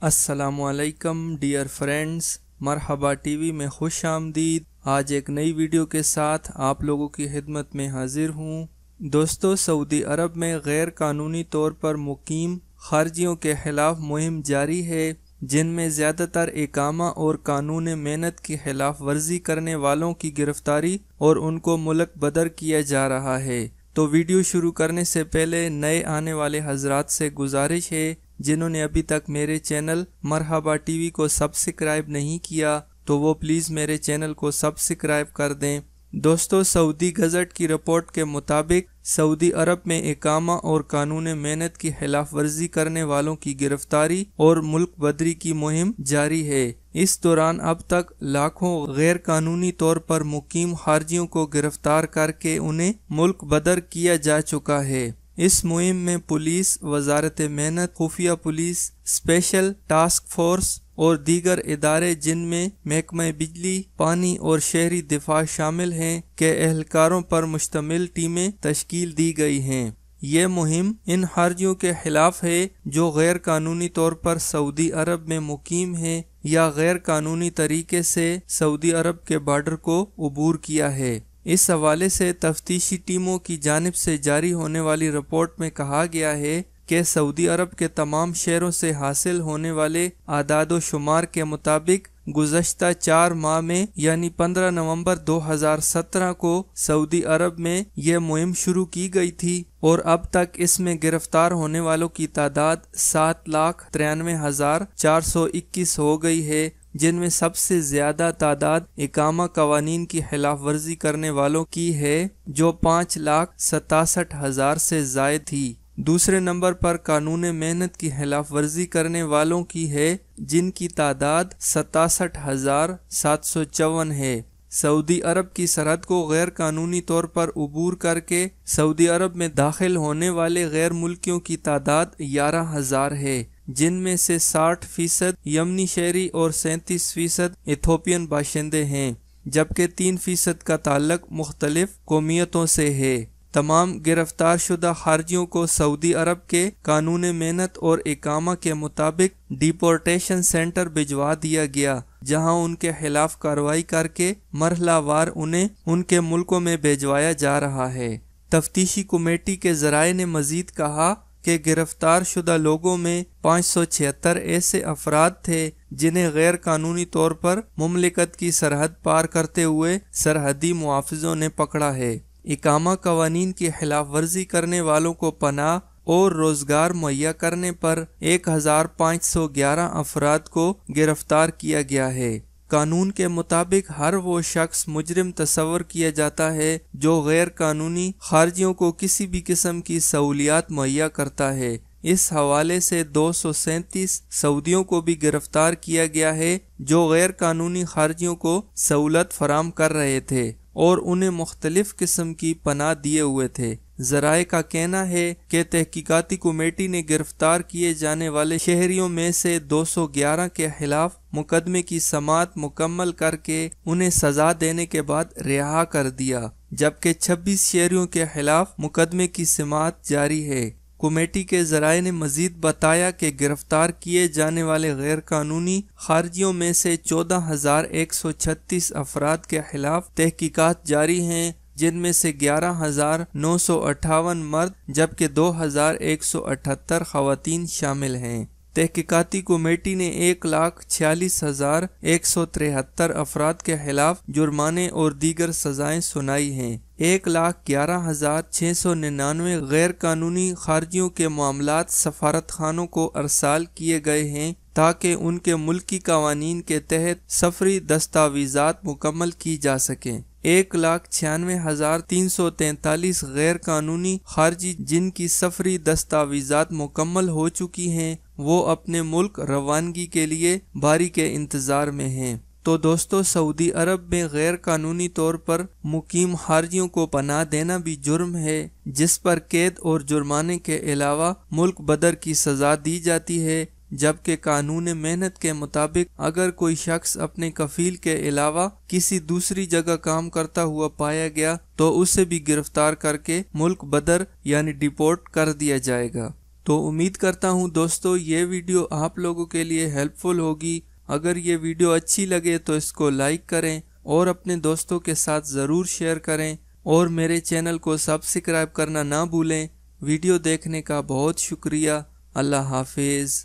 السلام علیکم dear friends, مرحبا ٹی وی میں خوش آمدید۔ آج ایک نئی ویڈیو کے ساتھ آپ لوگوں کی خدمت میں حاضر ہوں۔ دوستو، سعودی عرب میں غیر قانونی طور پر مقیم خارجیوں کے خلاف مہم جاری ہے، جن میں زیادہ تر اقامہ اور قانون محنت کی خلاف ورزی کرنے والوں کی گرفتاری اور ان کو ملک بدر کیا جا رہا ہے۔ تو ویڈیو شروع کرنے سے پہلے نئے آنے والے حضرات سے گزارش ہے، جنہوں نے ابھی تک میرے چینل مرحبا ٹی وی کو سبسکرائب نہیں کیا تو وہ پلیز میرے چینل کو سبسکرائب کر دیں۔ دوستو، سعودی گزٹ کی رپورٹ کے مطابق سعودی عرب میں اقامہ اور قانون محنت کی خلاف ورزی کرنے والوں کی گرفتاری اور ملک بدری کی مہم جاری ہے۔ اس دوران اب تک لاکھوں غیر قانونی طور پر مقیم خارجیوں کو گرفتار کر کے انہیں ملک بدر کیا جا چکا ہے۔ اس مہم میں پولیس، وزارت محنت، خفیہ پولیس، اسپیشل ٹاسک فورس اور دیگر ادارے جن میں محکمہ بجلی، پانی اور شہری دفاع شامل ہیں کے اہلکاروں پر مشتمل ٹیمیں تشکیل دی گئی ہیں۔ یہ مہم ان خارجیوں کے خلاف ہے جو غیر قانونی طور پر سعودی عرب میں مقیم ہیں یا غیر قانونی طریقے سے سعودی عرب کے بارڈر کو عبور کیا ہے۔ اس حوالے سے تفتیشی ٹیموں کی جانب سے جاری ہونے والی رپورٹ میں کہا گیا ہے کہ سعودی عرب کے تمام شہروں سے حاصل ہونے والے اعداد و شمار کے مطابق گزشتہ 4 ماہ میں یعنی 15 نومبر 2017 کو سعودی عرب میں یہ مہم شروع کی گئی تھی اور اب تک اس میں گرفتار ہونے والوں کی تعداد 7,93,421 ہو گئی ہے، جن میں سب سے زیادہ تعداد اقامہ قوانین کی خلاف ورزی کرنے والوں کی ہے جو 5,67,000 سے زائد تھی۔ دوسرے نمبر پر قانون محنت کی خلاف ورزی کرنے والوں کی ہے، جن کی تعداد 67,754 ہے۔ سعودی عرب کی سرحد کو غیر قانونی طور پر عبور کر کے سعودی عرب میں داخل ہونے والے غیر ملکیوں کی تعداد 11,000 ہے، جن میں سے 60% یمنی شہری اور 37% ایتھوپین باشندے ہیں، جبکہ 3% کا تعلق مختلف قومیتوں سے ہے۔ تمام گرفتار شدہ خارجیوں کو سعودی عرب کے قانون محنت اور اقامہ کے مطابق ڈیپورٹیشن سینٹر بھجوا دیا گیا، جہاں ان کے خلاف کارروائی کر کے مرحلہ وار انہیں ان کے ملکوں میں بھیجوایا جا رہا ہے۔ تفتیشی کمیٹی کے ذرائع نے مزید کہا کہ گرفتار شدہ لوگوں میں 576 ایسے افراد تھے جنہیں غیر قانونی طور پر مملکت کی سرحد پار کرتے ہوئے سرحدی محافظوں نے پکڑا ہے۔ اقامہ قوانین کی خلاف ورزی کرنے والوں کو پناہ اور روزگار مہیا کرنے پر 1,511 افراد کو گرفتار کیا گیا ہے۔ قانون کے مطابق ہر وہ شخص مجرم تصور کیا جاتا ہے جو غیر قانونی خارجیوں کو کسی بھی قسم کی سہولیات مہیا کرتا ہے۔ اس حوالے سے 237 سعودیوں کو بھی گرفتار کیا گیا ہے جو غیر قانونی خارجیوں کو سہولت فراہم کر رہے تھے اور انہیں مختلف قسم کی پناہ دیے ہوئے تھے۔ ذرائع کا کہنا ہے کہ تحقیقاتی کمیٹی نے گرفتار کیے جانے والے شہریوں میں سے 211 کے خلاف مقدمے کی سماعت مکمل کر کے انہیں سزا دینے کے بعد رہا کر دیا، جبکہ 26 شہریوں کے خلاف مقدمے کی سماعت جاری ہے۔ کمیٹی کے ذرائع نے مزید بتایا کہ گرفتار کیے جانے والے غیر قانونی خارجیوں میں سے 14,136 افراد کے خلاف تحقیقات جاری ہیں، جن میں سے 11,958 مرد جبکہ 2,178 خواتین شامل ہیں۔ تحقیقاتی کمیٹی نے 1,46,173 افراد کے خلاف جرمانے اور دیگر سزائیں سنائی ہیں۔ 1,11,699 غیر قانونی خارجیوں کے معاملات سفارت خانوں کو ارسال کیے گئے ہیں تاکہ ان کے ملکی قوانین کے تحت سفری دستاویزات مکمل کی جا سکیں۔ 1,96,343 غیر قانونی خارجی جن کی سفری دستاویزات مکمل ہو چکی ہیں وہ اپنے ملک روانگی کے لیے باری کے انتظار میں ہیں۔ تو دوستو، سعودی عرب میں غیر قانونی طور پر مقیم خارجیوں کو پناہ دینا بھی جرم ہے، جس پر قید اور جرمانے کے علاوہ ملک بدر کی سزا دی جاتی ہے، جبکہ قانون محنت کے مطابق اگر کوئی شخص اپنے کفیل کے علاوہ کسی دوسری جگہ کام کرتا ہوا پایا گیا تو اسے بھی گرفتار کر کے ملک بدر یعنی ڈیپورٹ کر دیا جائے گا۔ تو امید کرتا ہوں دوستو یہ ویڈیو آپ لوگوں کے لیے ہیلپ فل ہوگی۔ اگر یہ ویڈیو اچھی لگے تو اس کو لائک کریں اور اپنے دوستوں کے ساتھ ضرور شیئر کریں، اور میرے چینل کو سبسکرائب کرنا نہ بھولیں۔ ویڈیو دیکھنے کا بہت شکریہ۔ اللہ حافظ۔